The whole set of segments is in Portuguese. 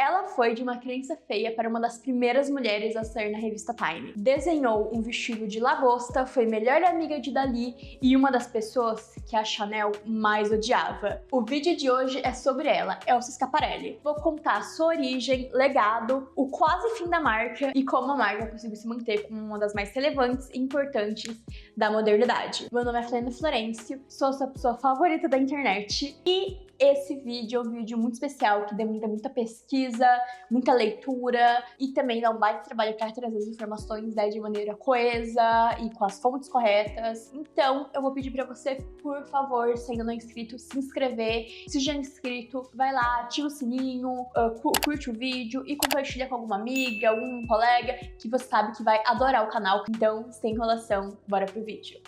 Ela foi de uma criança feia para uma das primeiras mulheres a sair na revista Time. Desenhou um vestido de lagosta, foi melhor amiga de Dali e uma das pessoas que a Chanel mais odiava. O vídeo de hoje é sobre ela, Elsa Schiaparelli. Vou contar sua origem, legado, o quase fim da marca e como a marca conseguiu se manter como uma das mais relevantes e importantes da modernidade. Meu nome é Flaviana Florencio, sou sua pessoa favorita da internet e esse vídeo é um vídeo muito especial que demanda muita pesquisa, muita leitura e também dá um baita trabalho para trazer as informações de maneira coesa e com as fontes corretas. Então eu vou pedir para você, por favor, se ainda não é inscrito, se inscrever. Se já é inscrito, vai lá, ativa o sininho, curte o vídeo e compartilha com alguma amiga, algum colega que você sabe que vai adorar o canal. Então, sem enrolação, bora pro vídeo.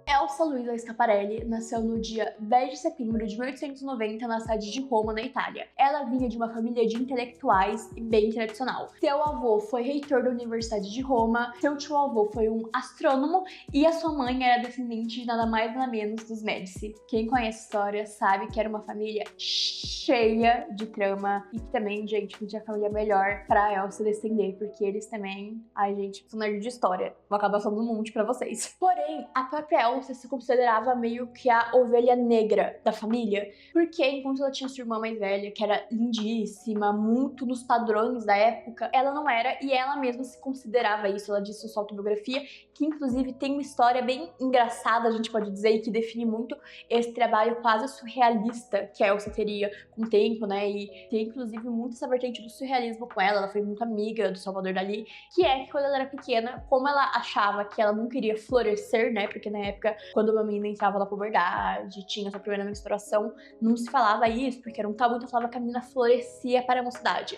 Elsa Luisa Schiaparelli nasceu no dia 10 de setembro de 1890 na cidade de Roma, na Itália. Ela vinha de uma família de intelectuais e bem tradicional. Seu avô foi reitor da Universidade de Roma, seu tio-avô foi um astrônomo e a sua mãe era descendente de nada mais nada menos dos Médici. Quem conhece a história sabe que era uma família cheia de trama e que também, gente, não tinha família melhor pra Elsa descender, porque eles também... Ai, gente, sou nerd de história. Vou acabar falando um monte pra vocês. Porém, a própria Elsa se considerava meio que a ovelha negra da família, porque enquanto ela tinha sua irmã mais velha, que era lindíssima, muito nos padrões da época, ela não era, e ela mesma se considerava isso. Ela disse em sua autobiografia, que inclusive tem uma história bem engraçada, a gente pode dizer, e que define muito esse trabalho quase surrealista que a Elsa teria com o tempo, né, e tem inclusive muito essa vertente do surrealismo com ela foi muito amiga do Salvador Dalí, que é que quando ela era pequena, como ela achava que ela não queria florescer, né, porque na época quando uma menina entrava na puberdade, tinha sua primeira menstruação, não se falava isso, porque era um tabu, então falava que a menina florescia para a mocidade.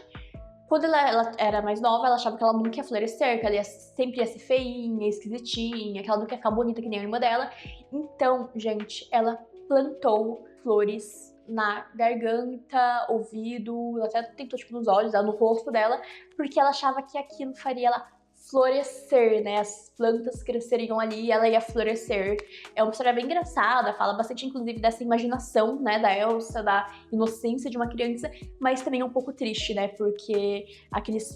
Quando ela era mais nova, ela achava que ela nunca ia florescer, que ela sempre ia ser feinha, esquisitinha, que ela nunca ia ficar bonita que nem a irmã dela. Então, gente, ela plantou flores na garganta, ouvido, ela até tentou, tipo, nos olhos, no rosto dela, porque ela achava que aquilo faria ela florescer, né? As plantas cresceriam ali e ela ia florescer. É uma história bem engraçada, fala bastante, inclusive, dessa imaginação, né, da Elsa, da inocência de uma criança, mas também é um pouco triste, né? Porque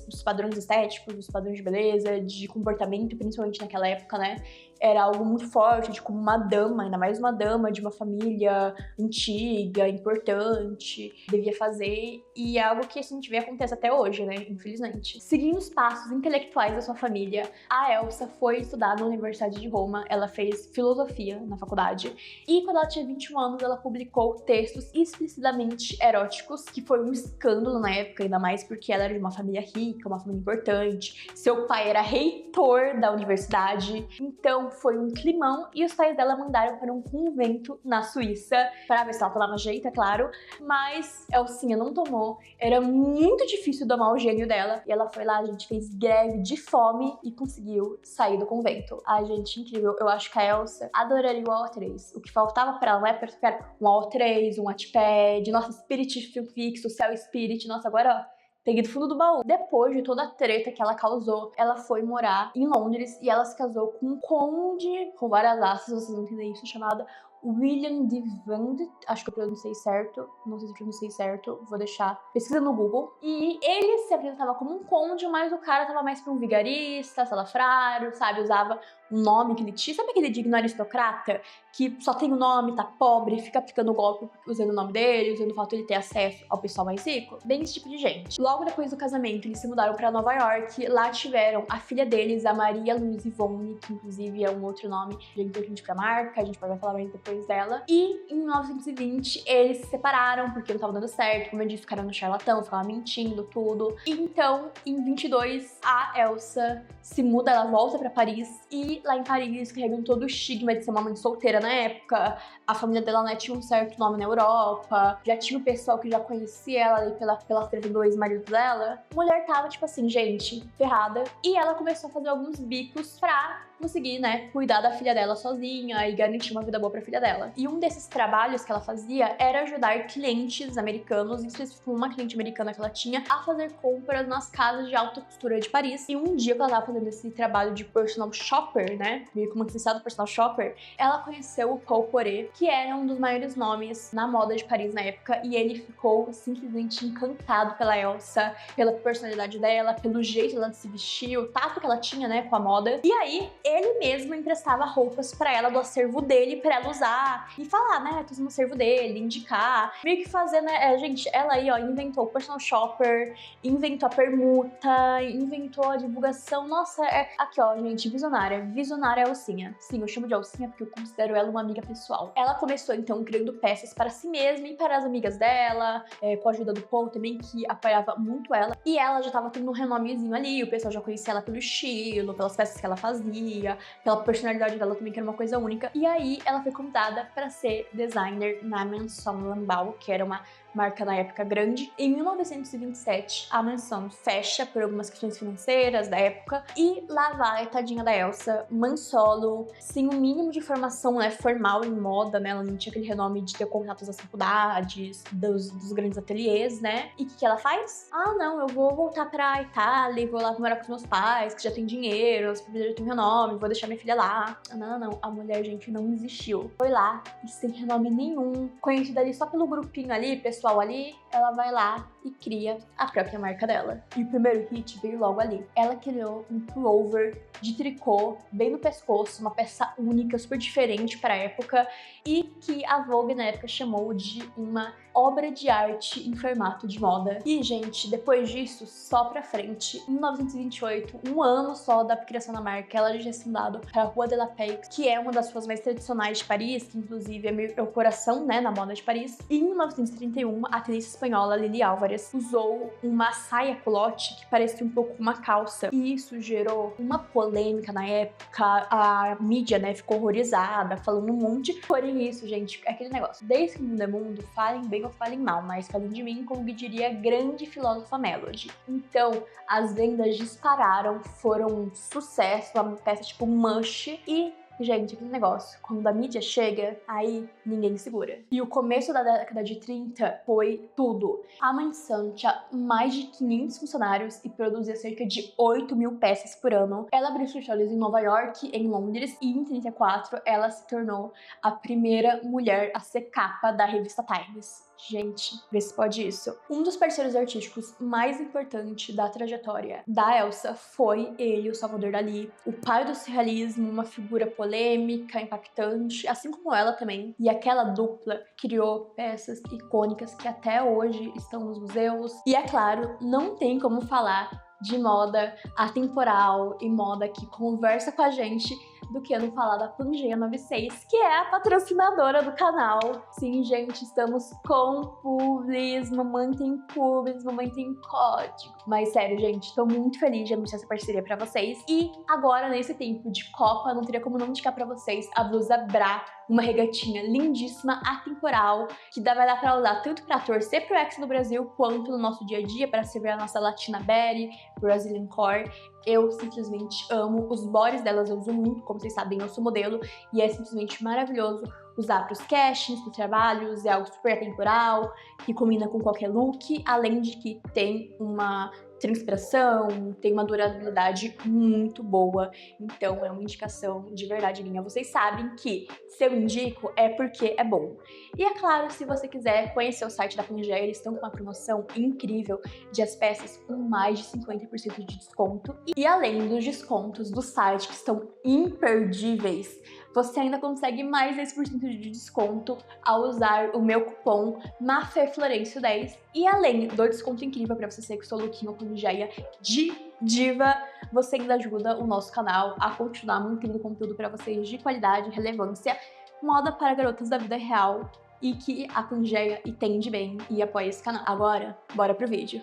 os padrões estéticos, os padrões de beleza, de comportamento, principalmente naquela época, né? Era algo muito forte, de como uma dama, ainda mais uma dama de uma família antiga, importante, devia fazer, e é algo que a gente vê acontece até hoje, né, infelizmente. Seguindo os passos intelectuais da sua família, a Elsa foi estudar na Universidade de Roma, ela fez filosofia na faculdade, e quando ela tinha 21 anos, ela publicou textos explicitamente eróticos, que foi um escândalo na época, ainda mais porque ela era de uma família rica, uma família importante, seu pai era reitor da universidade, então foi um climão e os pais dela mandaram para um convento na Suíça para ver se ela tomava jeito, é claro, mas Elsinha não tomou, era muito difícil domar o gênio dela e ela foi lá, a gente fez greve de fome e conseguiu sair do convento. Ai, gente, incrível, eu acho que a Elsa adoraria o AO3, o que faltava para ela na época era um AO3, um Wattpad, nossa, Spirit Fix, o Cell Spirit, nossa, agora ó, peguei do fundo do baú. Depois de toda a treta que ela causou, ela foi morar em Londres e ela se casou com um conde, com várias asas, vocês não entendem isso, chamado William de Vendée, acho que eu pronunciei certo, não sei se eu pronunciei certo, vou deixar, pesquisa no Google. E ele se apresentava como um conde, mas o cara tava mais pra um vigarista, salafrário, sabe, usava um nome que ele tinha, sabe aquele digno aristocrata, que só tem o nome, tá pobre, fica aplicando golpe usando o nome dele, usando o fato de ele ter acesso ao pessoal mais rico? Bem esse tipo de gente. Logo depois do casamento, eles se mudaram pra Nova York, lá tiveram a filha deles, a Maria Louise Yvonne, que inclusive é um outro nome importante pra marca, a gente pode falar mais depois dela. E em 1920 eles se separaram porque não tava dando certo, como eu disse, o cara era um charlatão, ficava mentindo, tudo. E então, em 22, a Elsa se muda, ela volta pra Paris e lá em Paris carregam todo o estigma de ser uma mãe solteira na época. A família dela, né, tinha um certo nome na Europa, já tinha o pessoal que já conhecia ela ali pela treta do ex-marido dela. A mulher tava, tipo assim, gente, ferrada. E ela começou a fazer alguns bicos pra conseguir, né, cuidar da filha dela sozinha e garantir uma vida boa pra filha dela. E um desses trabalhos que ela fazia era ajudar clientes americanos, em específico uma cliente americana que ela tinha, a fazer compras nas casas de alta costura de Paris. E um dia que ela tava fazendo esse trabalho de personal shopper, né, meio como licenciado personal shopper, ela conheceu o Paul Poiret, que era um dos maiores nomes na moda de Paris na época, e ele ficou simplesmente encantado pela Elsa, pela personalidade dela, pelo jeito dela de se vestir, o tato que ela tinha, né, com a moda. E aí, ele mesmo emprestava roupas pra ela do acervo dele, pra ela usar e falar, né, tô usando o acervo dele, indicar, meio que fazer, né, gente, ela aí, ó, inventou o personal shopper, inventou a permuta, inventou a divulgação, nossa, aqui, ó, gente, visionária é a Elcinha. Sim, eu chamo de Elcinha porque eu considero ela uma amiga pessoal. Ela começou, então, criando peças para si mesma e para as amigas dela, com a ajuda do Paul também, que apoiava muito ela, e ela já tava tendo um renomezinho ali, o pessoal já conhecia ela pelo estilo, pelas peças que ela fazia, pela personalidade dela também, que era uma coisa única. E aí, ela foi convidada para ser designer na Maison Lambau, que era uma marca na época grande. Em 1927, a Maison fecha por algumas questões financeiras da época, e lá vai, tadinha da Elsa, mãe solo, sem o mínimo de formação, né, formal em moda, né, ela não tinha aquele renome de ter contatos das faculdades, dos grandes ateliês, né, e o que ela faz? Ah, não, eu vou voltar pra Itália, vou lá morar com os meus pais, que já tem dinheiro, as famílias já tem renome, vou deixar minha filha lá. Não, a mulher, gente, não existiu. Foi lá, e sem renome nenhum, conhecida ali só pelo grupinho ali, pessoal ali, ela vai lá e cria a própria marca dela. E o primeiro hit veio logo ali. Ela criou um pullover de tricô, bem no pescoço, uma peça única, super diferente para a época, e que a Vogue na época chamou de uma obra de arte em formato de moda. E, gente, depois disso, só pra frente, em 1928, um ano só da criação da marca, ela já tinha se mudado pra Rua de la Paix, que é uma das ruas mais tradicionais de Paris, que inclusive é o coração, né, na moda de Paris. E em 1931, a atriz espanhola Lili Álvares usou uma saia culotte que parecia um pouco uma calça, e isso gerou uma polêmica na época. A mídia, né, ficou horrorizada, falando um monte. Porém, isso, gente, é aquele negócio. Desde que o mundo é mundo, falem bem ou falem mal, mas falem de mim, como diria a grande filósofa Melody. Então, as vendas dispararam, foram um sucesso, uma peça tipo must, e gente, aquele negócio, quando a mídia chega, aí ninguém segura. E o começo da década de 30 foi tudo. A Maison tinha mais de 500 funcionários e produzia cerca de 8.000 peças por ano. Ela abriu escritórios em Nova York, em Londres, e em 34 ela se tornou a primeira mulher a ser capa da revista Times. Gente, vê se pode isso. Um dos parceiros artísticos mais importantes da trajetória da Elsa foi ele, o Salvador Dalí, o pai do surrealismo, uma figura polêmica, impactante, assim como ela também. E aquela dupla criou peças icônicas que até hoje estão nos museus. E é claro, não tem como falar de moda atemporal e moda que conversa com a gente do que não falar da Pangeia 96, que é a patrocinadora do canal. Sim, gente, estamos com publis, mamãe tem publis, mamãe tem código. Mas sério, gente, tô muito feliz de anunciar essa parceria pra vocês. E agora, nesse tempo de Copa, não teria como não indicar pra vocês a blusa Bra, uma regatinha lindíssima, atemporal, que vai dar pra usar tanto pra torcer pro X no Brasil, quanto no nosso dia a dia, pra servir a nossa Latina Berry, Brazilian Core. Eu simplesmente amo. Os bodies delas eu uso muito, como vocês sabem, eu sou modelo, e é simplesmente maravilhoso usar para os castings, para os trabalhos, é algo super atemporal, que combina com qualquer look, além de que tem uma transpiração, tem uma durabilidade muito boa, então é uma indicação de verdade minha. Vocês sabem que se eu indico é porque é bom. E é claro, se você quiser conhecer o site da Pangeia, eles estão com uma promoção incrível de as peças com mais de 50% de desconto. E além dos descontos do site, que estão imperdíveis, você ainda consegue mais 10% de desconto ao usar o meu cupom MAFEFLORENCIO10. E além do desconto incrível para você ser com o seu lookinho Pangeia de diva, você ainda ajuda o nosso canal a continuar mantendo conteúdo para vocês de qualidade, relevância, moda para garotas da vida real e que a Pangeia entende bem e apoia esse canal. Agora, bora pro vídeo.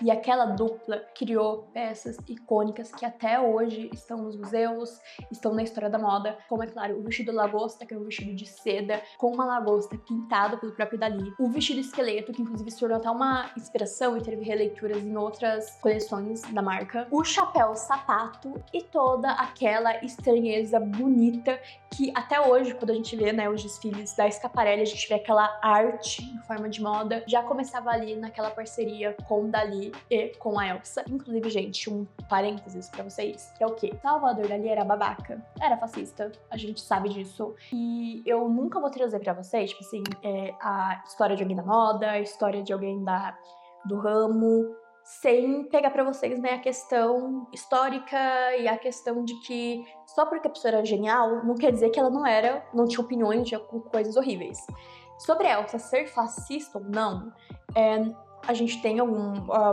E aquela dupla criou peças icônicas que até hoje estão nos museus, estão na história da moda, como é claro, o vestido lagosta, que é um vestido de seda, com uma lagosta pintada pelo próprio Dali, o vestido esqueleto, que inclusive se tornou até uma inspiração e teve releituras em outras coleções da marca, o chapéu sapato e toda aquela estranheza bonita que até hoje, quando a gente vê, né, os desfiles da Schiaparelli, a gente vê aquela arte em forma de moda, já começava ali naquela parceria com o Dali e com a Elsa. Inclusive, gente, um parênteses pra vocês, que é o quê? Salvador Dali era babaca, era fascista, a gente sabe disso. E eu nunca vou trazer pra vocês, tipo assim, a história de alguém da moda, a história de alguém do ramo, sem pegar pra vocês, né, a questão histórica e a questão de que só porque a pessoa era genial, não quer dizer que ela não tinha opiniões, não tinha coisas horríveis. Sobre a Elsa ser fascista ou não, a gente tem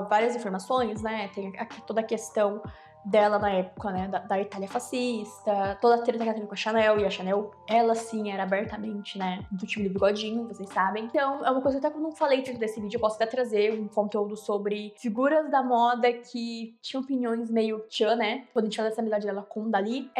várias informações, né, tem aqui toda a questão dela na época, né, da Itália fascista, toda a treta que ela teve com a Chanel, e a Chanel, ela sim era abertamente, né, do time do bigodinho, vocês sabem. Então, é uma coisa que até que eu não falei dentro desse vídeo, eu posso até trazer um conteúdo sobre figuras da moda que tinham opiniões meio tchan, né, quando a gente fala dessa amizade dela com o Dali,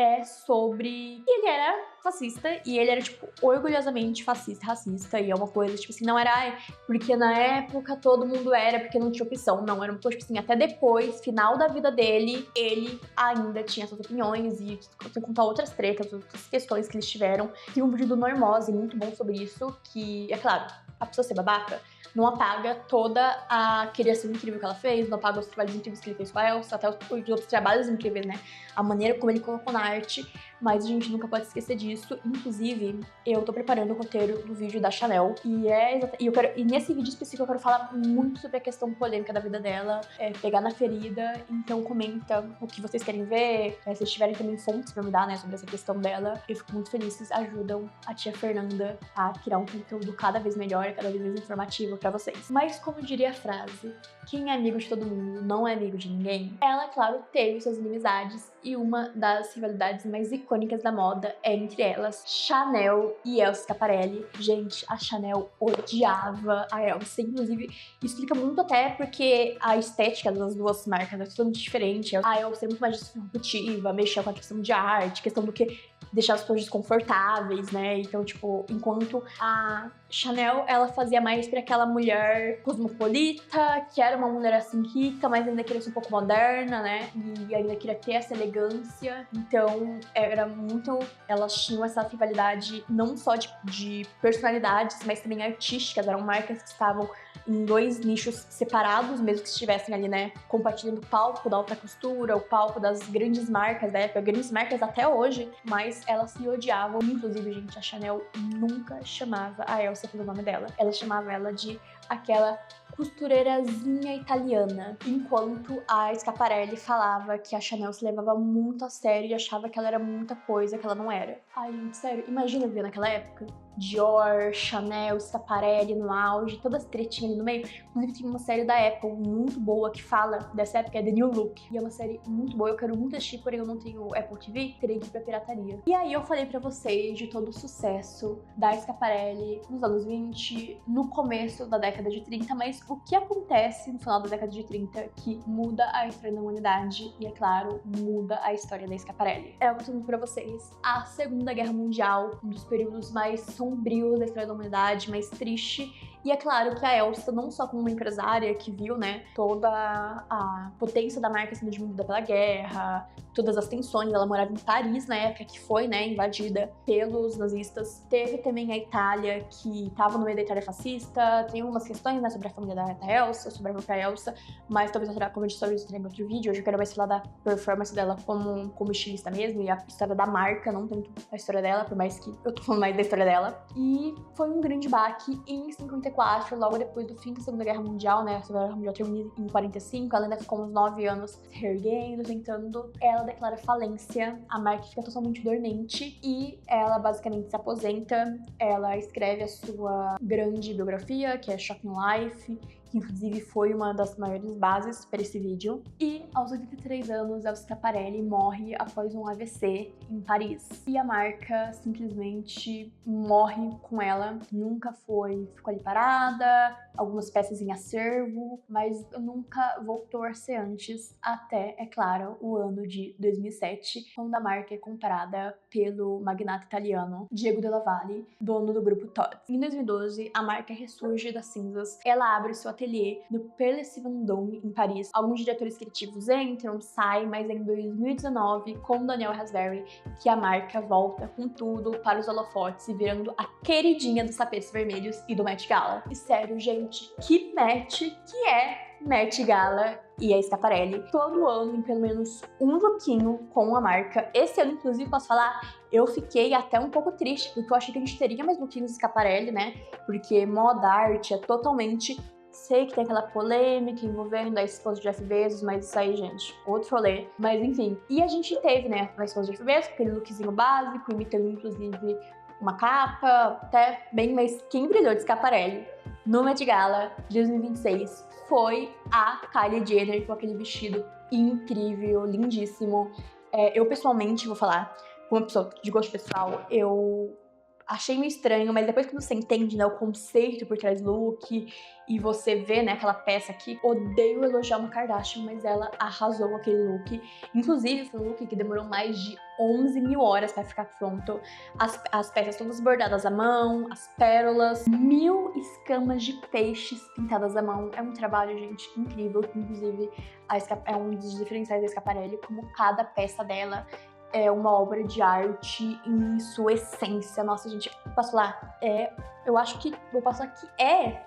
sobre que ele era fascista, e ele era, tipo, orgulhosamente fascista, racista, e é uma coisa, tipo assim, não era, porque na época todo mundo era, porque não tinha opção, não, era uma coisa, tipo assim, até depois, final da vida dele, ele ainda tinha essas opiniões, e sem contar outras tretas, outras questões que eles tiveram. Tem um vídeo do Normose muito bom sobre isso, que, é claro, a pessoa ser babaca não apaga toda a criação incrível que ela fez, não apaga os trabalhos incríveis que ele fez com a Elsa, até os outros trabalhos incríveis, né? A maneira como ele colocou na arte, mas a gente nunca pode esquecer disso. Inclusive, eu tô preparando o roteiro do vídeo da Chanel, e nesse vídeo específico eu quero falar muito sobre a questão polêmica da vida dela, pegar na ferida, então comenta o que vocês querem ver, se vocês tiverem também fontes pra me dar, né, sobre essa questão dela, eu fico muito feliz, vocês ajudam a tia Fernanda a criar um conteúdo cada vez melhor, cada vez mais informativo pra vocês. Mas como diria a frase, quem é amigo de todo mundo não é amigo de ninguém, ela, claro, teve suas inimizades, e uma das rivalidades mais icônicas da moda é entre elas Chanel e Elsa Schiaparelli. Gente, a Chanel odiava a Elsa, inclusive isso explica muito até porque a estética das duas marcas é totalmente diferente. A Elsa é muito mais disruptiva, mexia com a questão de arte, questão do que deixar as pessoas desconfortáveis, né? Então, tipo, enquanto a Chanel, ela fazia mais pra aquela mulher cosmopolita, que era uma mulher assim rica, mas ainda queria ser um pouco moderna, né? E ainda queria ter essa elegância. Então, era muito... Elas tinham essa rivalidade não só de personalidades, mas também artísticas. Eram marcas que estavam em dois nichos separados, mesmo que estivessem ali, né, compartilhando o palco da alta costura, o palco das grandes marcas da época, grandes marcas até hoje, mas elas se odiavam. Inclusive, gente, a Chanel nunca chamava a Elsa pelo nome dela. Ela chamava ela de aquela costureirazinha italiana, enquanto a Schiaparelli falava que a Chanel se levava muito a sério e achava que ela era muita coisa que ela não era. Ai, gente, sério, imagina viver naquela época. Dior, Chanel, Schiaparelli no auge, todas as tretinhas ali no meio. Inclusive tem uma série da Apple muito boa que fala dessa época, é The New Look. E é uma série muito boa, eu quero muito assistir, porém eu não tenho Apple TV, terei que ir pra pirataria. E aí eu falei pra vocês de todo o sucesso da Schiaparelli nos anos 20, no começo da década de 30, mas o que acontece no final da década de 30 que muda a história da humanidade e, é claro, muda a história da Schiaparelli. Eu tô pra vocês a Segunda Guerra Mundial, um dos períodos mais sombrios da história da humanidade, mais triste. E é claro que a Elsa, não só como uma empresária que viu, né, toda a potência da marca sendo diminuída pela guerra, todas as tensões, ela morava em Paris na época que foi, né, invadida pelos nazistas. Teve também a Itália, que estava no meio da Itália fascista. Tem algumas questões, né, sobre a família da Elsa, sobre a própria Elsa, mas talvez eu traga como sobre isso em outro vídeo. Hoje eu quero mais falar da performance dela como estilista mesmo, e a história da marca, não tanto a história dela, por mais que eu tô falando mais da história dela. E foi um grande baque em 54, logo depois do fim da Segunda Guerra Mundial, né, a Segunda Guerra Mundial termina em 45, ela ainda ficou uns 9 anos se reerguendo, tentando. Ela declara falência, a marca fica totalmente dormente e ela basicamente se aposenta. Ela escreve a sua grande biografia, que é Shocking Life, que inclusive foi uma das maiores bases para esse vídeo. E aos 83 anos, Elsa Schiaparelli morre após um AVC em Paris. E a marca simplesmente morre com ela. Ficou ali parada, algumas peças em acervo, mas nunca voltou a ser antes, até, é claro, o ano de 2007, quando a marca é comprada pelo magnata italiano Diego Della Valle, dono do grupo Tod's. Em 2012, a marca ressurge das cinzas. Ela abre seu ateliê no Palais Vendôme, em Paris. Alguns diretores criativos entram, saem, mas é em 2019, com Daniel Raspberry, que a marca volta com tudo para os holofotes e virando a queridinha dos tapetes vermelhos e do Met Gala. E sério, gente, que Met que é Met Gala e a Schiaparelli. Todo ano tem pelo menos um lookinho com a marca. Esse ano, inclusive, posso falar, eu fiquei até um pouco triste, porque eu achei que a gente teria mais lookinhos de Schiaparelli, né? Porque moda arte é totalmente... Sei que tem aquela polêmica envolvendo a esposa de Jeff Bezos, mas isso aí, gente, outro rolê. Mas enfim, e a gente teve, né, a esposa de Jeff Bezos, aquele lookzinho básico, imitando inclusive uma capa, até bem, mas quem brilhou de Schiaparelli no Met Gala de 2026 foi a Kylie Jenner, com aquele vestido incrível, lindíssimo. Eu pessoalmente, vou falar, como uma pessoa de gosto pessoal, eu achei meio estranho, mas depois que você entende, né, o conceito por trás do look e você vê, né, aquela peça aqui, odeio elogiar uma Kardashian, mas ela arrasou com aquele look. Inclusive, foi um look que demorou mais de 11 mil horas pra ficar pronto. As peças todas bordadas à mão, as pérolas, 1000 escamas de peixes pintadas à mão. É um trabalho, gente, incrível. Inclusive, é um dos diferenciais da Schiaparelli, como cada peça dela é uma obra de arte em sua essência. Nossa, gente, posso falar? Eu acho que, vou passar que é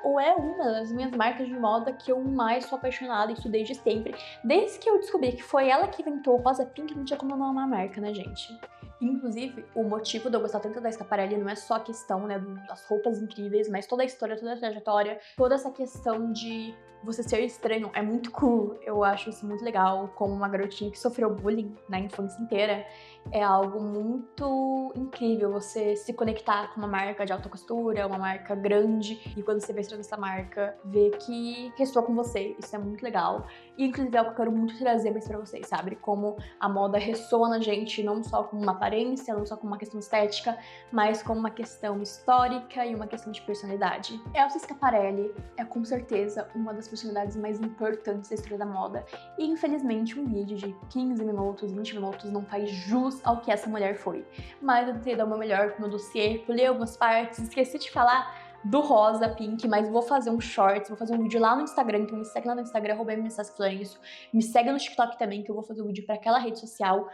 uma das minhas marcas de moda que eu mais sou apaixonada, isso desde sempre. Desde que eu descobri que foi ela que inventou o Rosa Pink, não tinha como não amar a marca, né, gente? Inclusive, o motivo de eu gostar tanto da Schiaparelli não é só a questão, né, das roupas incríveis, mas toda a história, toda a trajetória, toda essa questão de você ser estranho é muito cool. Eu acho isso muito legal, como uma garotinha que sofreu bullying na infância inteira. É algo muito incrível você se conectar com uma marca de alta costura, uma marca grande, e quando você vê essa marca, ver que ressoa com você. Isso é muito legal. E inclusive é algo que eu quero muito trazer mais pra vocês, sabe? Como a moda ressoa na gente, não só como uma aparência, não só como uma questão estética, mas como uma questão histórica e uma questão de personalidade. Elsa Schiaparelli é com certeza uma das personalidades mais importantes da história da moda. E infelizmente um vídeo de 15 minutos, 20 minutos não faz jus ao que essa mulher foi. Mas eu tentei dar o meu melhor no dossiê, pulei algumas partes, esqueci de falar do Rosa Pink, mas vou fazer um short, vou fazer um vídeo lá no Instagram, então me segue lá no Instagram, @msasflorencio, me segue no TikTok também, que eu vou fazer um vídeo para aquela rede social,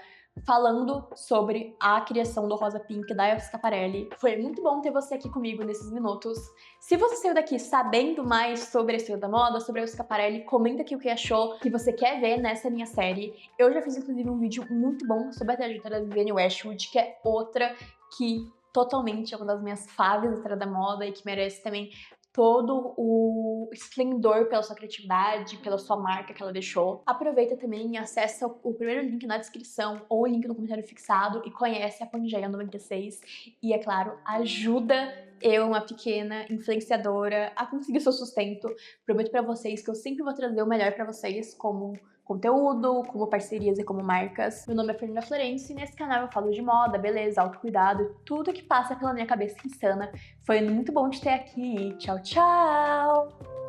falando sobre a criação do Rosa Pink da Elsa Schiaparelli. Foi muito bom ter você aqui comigo nesses minutos. Se você saiu daqui sabendo mais sobre a história da moda, sobre a Elsa Schiaparelli, comenta aqui o que achou, que você quer ver nessa minha série. Eu já fiz inclusive um vídeo muito bom sobre a trajetória da Vivienne Westwood, que é outra que totalmente é uma das minhas faves da história da moda e que merece também todo o esplendor pela sua criatividade, pela sua marca que ela deixou. Aproveita também e acessa o primeiro link na descrição ou o link no comentário fixado e conhece a Pangeia 96 e, é claro, ajuda eu, uma pequena influenciadora, a conseguir seu sustento. Prometo pra vocês que eu sempre vou trazer o melhor pra vocês, como conteúdo, como parcerias e como marcas. Meu nome é Fernanda Florencio e nesse canal eu falo de moda, beleza, autocuidado, tudo que passa pela minha cabeça insana. Foi muito bom te ter aqui. Tchau, tchau!